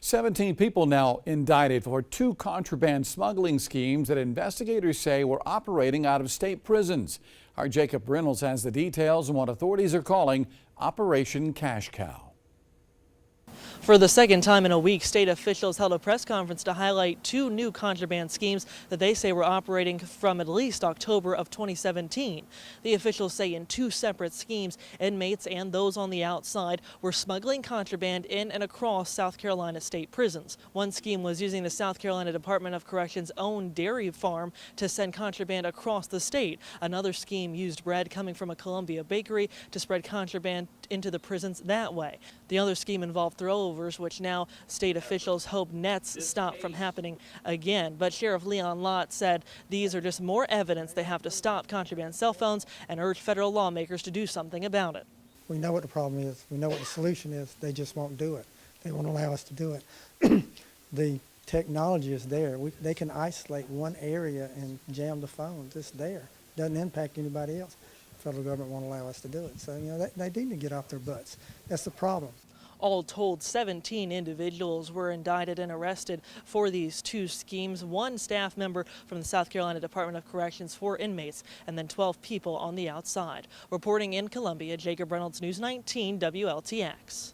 17 people now indicted for 2 contraband smuggling schemes that investigators say were operating out of state prisons. Our Jacob Reynolds has the details on what authorities are calling Operation Cash Cow. For the second time in a week, state officials held a press conference to highlight 2 new contraband schemes that they say were operating from at least October of 2017. The officials say in 2 separate schemes, inmates and those on the outside were smuggling contraband in and across South Carolina state prisons. One scheme was using the South Carolina Department of Corrections' own dairy farm to send contraband across the state. Another scheme used bread coming from a Columbia bakery to spread contraband into the prisons that way. The other scheme involved throwovers, which now state officials hope nets stop from happening again. But Sheriff Leon Lott said these are just more evidence they have to stop contraband cell phones and urge federal lawmakers to do something about it. We know what the problem is. We know what the solution is. They just won't do it. They won't allow us to do it. The technology is there. They can isolate one area and jam the phones. It's there. Doesn't impact anybody else. The federal government won't allow us to do it. So, they need to get off their butts. That's the problem. All told, 17 individuals were indicted and arrested for these 2 schemes. 1 staff member from the South Carolina Department of Corrections, 4 inmates, and then 12 people on the outside. Reporting in Columbia, Jacob Reynolds, News 19 WLTX.